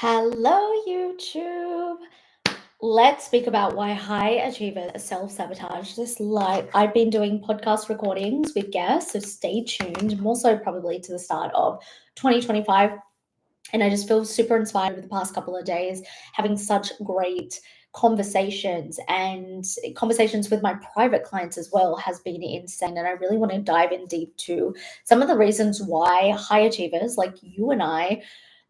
Hello, YouTube. Let's speak about why high achievers self-sabotage this life. I've been doing podcast recordings with guests, so stay tuned, more so probably to the start of 2025. And I just feel super inspired with the past couple of days, having such great conversations, and conversations with my private clients as well has been insane. And I really want to dive in deep to some of the reasons why high achievers like you and I,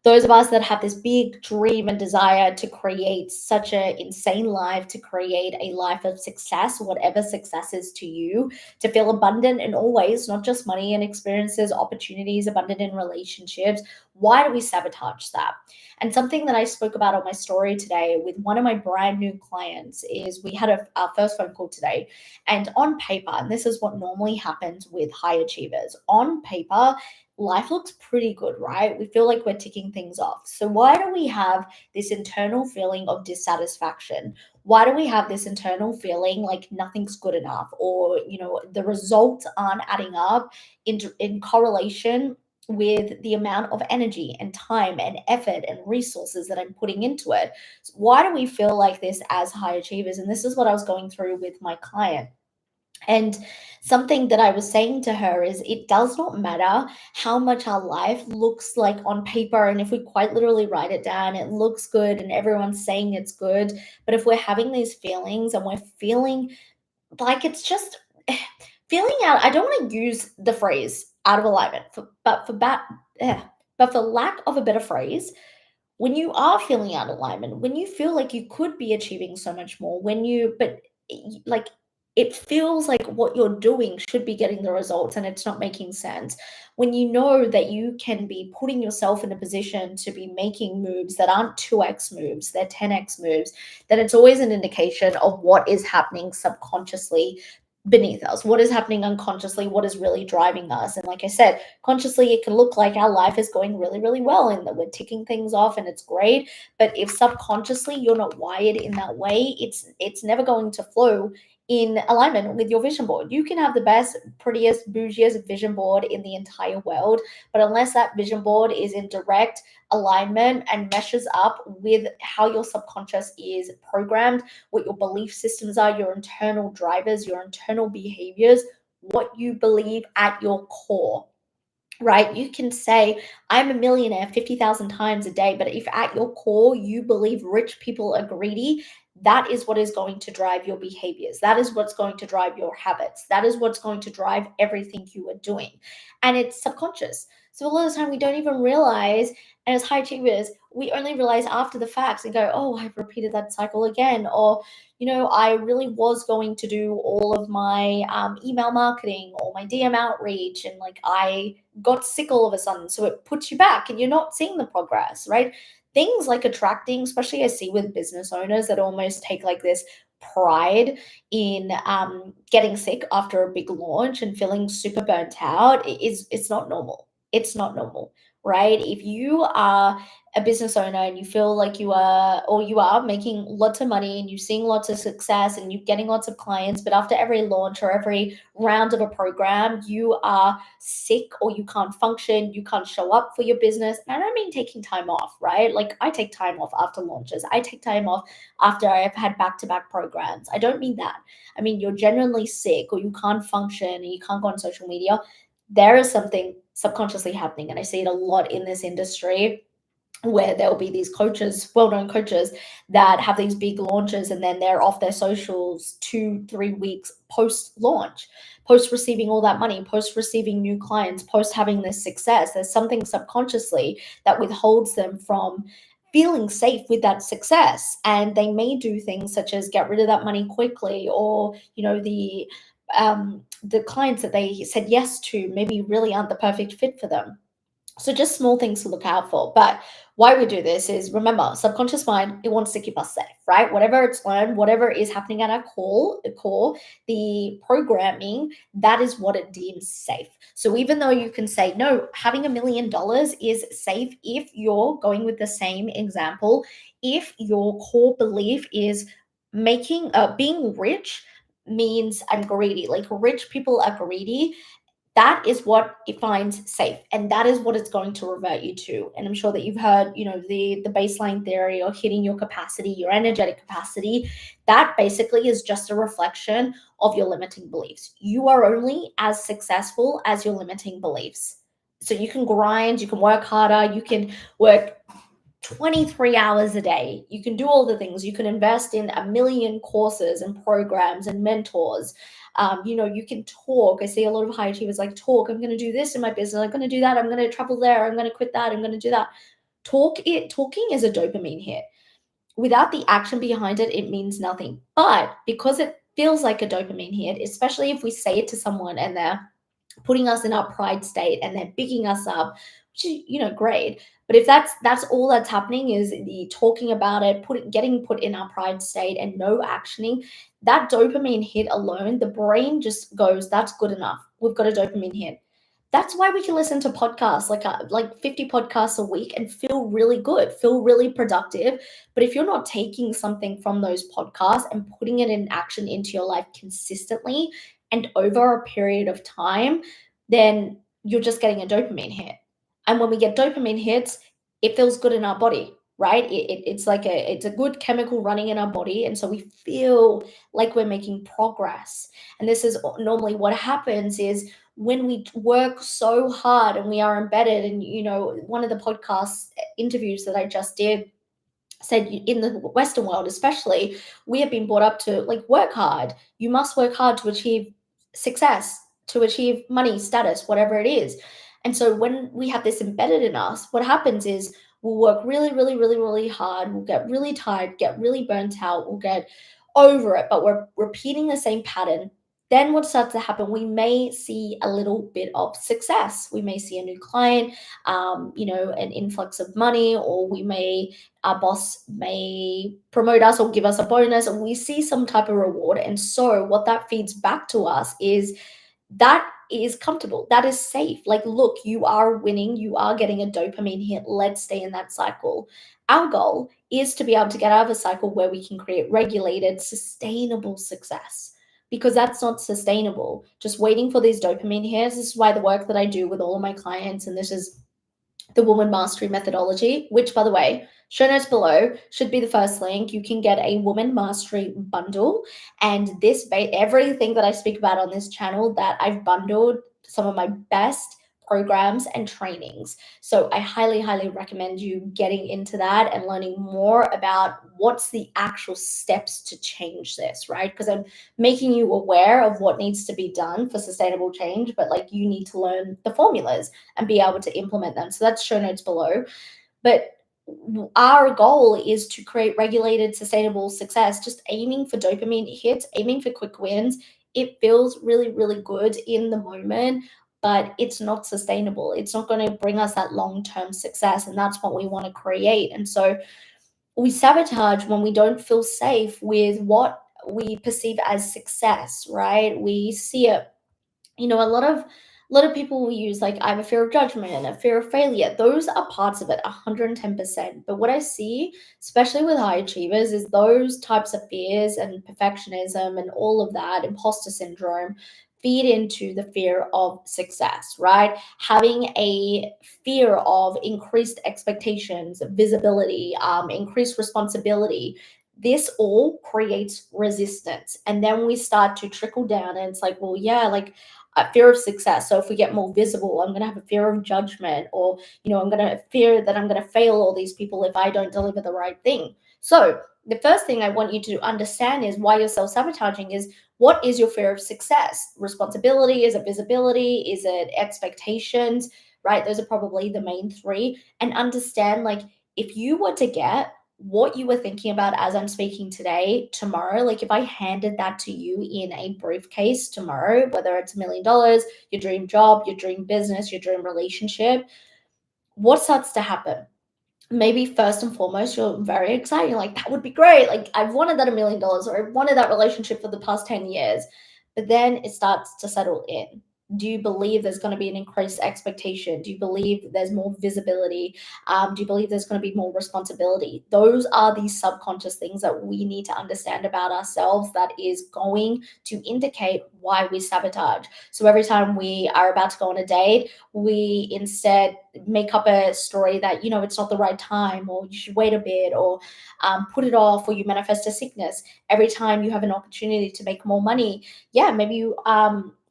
those of us that have this big dream and desire to create such an insane life, to create a life of success, whatever success is to you, to feel abundant in all ways, not just money and experiences, opportunities, abundant in relationships. Why do we sabotage that? And something that I spoke about on my story today with one of my brand new clients is we had our first phone call today. And on paper, and this is what normally happens with high achievers, on paper, life looks pretty good, right? We feel like we're ticking things off. So, why do we have this internal feeling of dissatisfaction? Why do we have this internal feeling like nothing's good enough, or, the results aren't adding up in correlation with the amount of energy and time and effort and resources that I'm putting into it? So why do we feel like this as high achievers? And this is what I was going through with my client. And something that I was saying to her is it does not matter how much our life looks like on paper. And if we quite literally write it down, it looks good and everyone's saying it's good. But if we're having these feelings and we're feeling like it's just feeling out, I don't want to use the phrase out of alignment, but for lack of a better phrase, when you are feeling out of alignment, when you feel like you could be achieving so much more, like it feels like what you're doing should be getting the results and it's not making sense. When you know that you can be putting yourself in a position to be making moves that aren't 2x moves, they're 10x moves, then it's always an indication of what is happening subconsciously beneath us, what is happening unconsciously, what is really driving us. And like I said, consciously it can look like our life is going really, really well and that we're ticking things off and it's great. But if subconsciously you're not wired in that way, it's never going to flow in alignment with your vision board. You can have the best, prettiest, bougiest vision board in the entire world, but unless that vision board is in direct alignment and meshes up with how your subconscious is programmed, what your belief systems are, your internal drivers, your internal behaviors, what you believe at your core, right? You can say, I'm a millionaire 50,000 times a day, but if at your core you believe rich people are greedy, that is what is going to drive your behaviors. That is what's going to drive your habits. That is what's going to drive everything you are doing. And it's subconscious. So a lot of the time we don't even realize, and as high achievers, we only realize after the facts and go, oh, I've repeated that cycle again. Or, I really was going to do all of my email marketing or my DM outreach, and like I got sick all of a sudden. So it puts you back and you're not seeing the progress, right? Things like attracting, especially I see with business owners that almost take like this pride in getting sick after a big launch and feeling super burnt out. It's not normal. It's not normal, right? If you are a business owner and you feel like you are making lots of money and you're seeing lots of success and you're getting lots of clients, but after every launch or every round of a program, you are sick or you can't function, you can't show up for your business. And I don't mean taking time off, right? Like I take time off after launches, I take time off after I've had back to back programs. I don't mean that. I mean, you're genuinely sick or you can't function and you can't go on social media. There is something subconsciously happening. And I see it a lot in this industry where there'll be these coaches, well-known coaches, that have these big launches and then they're off their socials 2-3 weeks post-launch, post receiving all that money, post receiving new clients, post having this success. There's something subconsciously that withholds them from feeling safe with that success, and they may do things such as get rid of that money quickly, or the clients that they said yes to maybe really aren't the perfect fit for them. So just small things to look out for. But why we do this is, remember, subconscious mind, it wants to keep us safe, right? Whatever it's learned, whatever is happening at our core, the programming, that is what it deems safe. So even though you can say, no, having $1 million is safe, if you're going with the same example, if your core belief is being rich means I'm greedy, like rich people are greedy, That is what it finds safe, and that is what it's going to revert you to. And I'm sure that you've heard, the baseline theory, or hitting your capacity, your energetic capacity. That basically is just a reflection of your limiting beliefs. You are only as successful as your limiting beliefs. So you can grind, you can work harder, you can work 23 hours a day. You can do all the things. You can invest in a million courses and programs and mentors. You can talk. I see a lot of high achievers like talk. I'm going to do this in my business. I'm going to do that. I'm going to travel there. I'm going to quit that. I'm going to do that. Talking is a dopamine hit. Without the action behind it, it means nothing. But because it feels like a dopamine hit, especially if we say it to someone and they're putting us in our pride state and they're bigging us up, which is, great. But if that's all that's happening, is the talking about it, getting put in our pride state and no actioning, that dopamine hit alone, the brain just goes, that's good enough. We've got a dopamine hit. That's why we can listen to podcasts, like 50 podcasts a week, and feel really good, feel really productive. But if you're not taking something from those podcasts and putting it in action into your life consistently and over a period of time, then you're just getting a dopamine hit. And when we get dopamine hits, it feels good in our body, right? It's a good chemical running in our body, and so we feel like we're making progress. And this is normally what happens is when we work so hard and we are embedded. And one of the podcast interviews that I just did said, in the Western world especially, we have been brought up to like work hard. You must work hard to achieve success, to achieve money, status, whatever it is. And so when we have this embedded in us, what happens is we'll work really, really, really, really hard. We'll get really tired, get really burnt out. We'll get over it, but we're repeating the same pattern. Then what starts to happen, we may see a little bit of success. We may see a new client, an influx of money, or our boss may promote us or give us a bonus, and we see some type of reward. And so what that feeds back to us is that is comfortable. That is safe. Like, look, you are winning. You are getting a dopamine hit. Let's stay in that cycle. Our goal is to be able to get out of a cycle where we can create regulated, sustainable success, because that's not sustainable. Just waiting for these dopamine hits. This is why the work that I do with all of my clients, and this is the Woman Mastery methodology, which, by the way, show notes below should be the first link. You can get a Woman Mastery bundle, and everything that I speak about on this channel, that I've bundled some of my best programs and trainings. So I highly, highly recommend you getting into that and learning more about what's the actual steps to change this, right? Because I'm making you aware of what needs to be done for sustainable change, but like, you need to learn the formulas and be able to implement them. So that's show notes below. But our goal is to create regulated, sustainable success, just aiming for dopamine hits, aiming for quick wins. It feels really, really good in the moment, but it's not sustainable. It's not going to bring us that long-term success. And that's what we want to create. And so we sabotage when we don't feel safe with what we perceive as success, right? We see it, a lot of people will use, like, I have a fear of judgment, a fear of failure. Those are parts of it, 110%. But what I see, especially with high achievers, is those types of fears and perfectionism and all of that, imposter syndrome, feed into the fear of success, right? Having a fear of increased expectations, visibility, increased responsibility. This all creates resistance. And then we start to trickle down, and it's like, well, yeah, like, a fear of success. So if we get more visible, I'm going to have a fear of judgment, or, I'm going to fear that I'm going to fail all these people if I don't deliver the right thing. So the first thing I want you to understand is why you're self-sabotaging is, what is your fear of success? Responsibility? Is it visibility? Is it expectations? Right? Those are probably the main three. And understand, like, if you were to get what you were thinking about as I'm speaking today, tomorrow, like if I handed that to you in a briefcase tomorrow, whether it's $1 million, your dream job, your dream business, your dream relationship, what starts to happen? Maybe first and foremost, you're very excited. You're like, that would be great. Like, I've wanted that $1 million, or I've wanted that relationship for the past 10 years. But then it starts to settle in. Do you believe there's going to be an increased expectation? Do you believe there's more visibility? Do you believe there's going to be more responsibility? Those are these subconscious things that we need to understand about ourselves that is going to indicate why we sabotage. So every time we are about to go on a date, we instead make up a story that, it's not the right time, or you should wait a bit, or put it off, or you manifest a sickness. Every time you have an opportunity to make more money, yeah, maybe you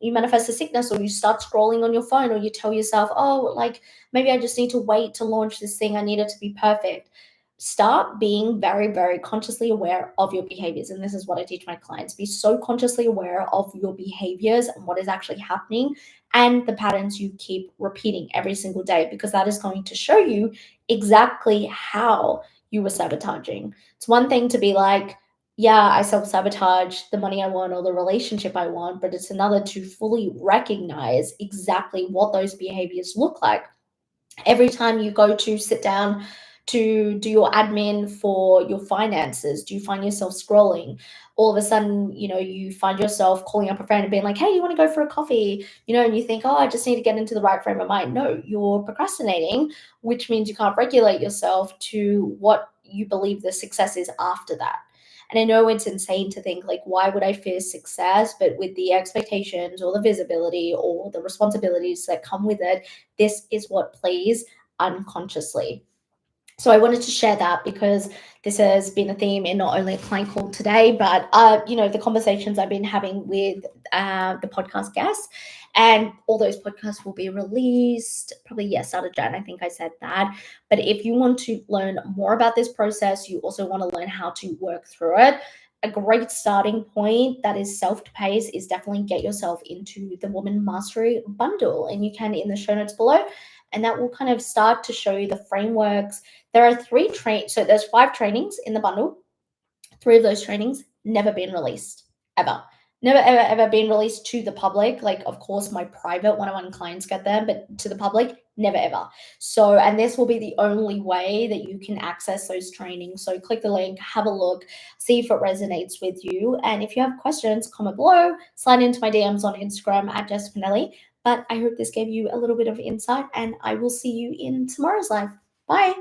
manifest a sickness, or you start scrolling on your phone, or you tell yourself, oh, like maybe I just need to wait to launch this thing. I need it to be perfect. Start being very, very consciously aware of your behaviors. And this is what I teach my clients. Be so consciously aware of your behaviors and what is actually happening and the patterns you keep repeating every single day, because that is going to show you exactly how you were sabotaging. It's one thing to be like, yeah, I self sabotage the money I want or the relationship I want, but it's another to fully recognize exactly what those behaviors look like. Every time you go to sit down to do your admin for your finances, do you find yourself scrolling? All of a sudden, you find yourself calling up a friend and being like, hey, you want to go for a coffee? And you think, oh, I just need to get into the right frame of mind. No, you're procrastinating, which means you can't regulate yourself to what you believe the success is after that. And I know it's insane to think, like, why would I fear success? But with the expectations or the visibility or the responsibilities that come with it, this is what plays unconsciously. So I wanted to share that because this has been a theme in not only a client call today, but the conversations I've been having with the podcast guests, and all those podcasts will be released probably start of Jan. I think I said that. But if you want to learn more about this process, you also want to learn how to work through it. A great starting point that is self-paced is definitely get yourself into the Woman Mastery bundle, and you can in the show notes below, and that will kind of start to show you the frameworks. There are so there's 5 trainings in the bundle. 3 of those trainings never been released, ever. Never, ever, ever been released to the public. Like, of course, my private one-on-one clients get them, but to the public, never, ever. So, and this will be the only way that you can access those trainings. So click the link, have a look, see if it resonates with you. And if you have questions, comment below, slide into my DMs on Instagram at Jess Pinili. But I hope this gave you a little bit of insight, and I will see you in tomorrow's live. Bye.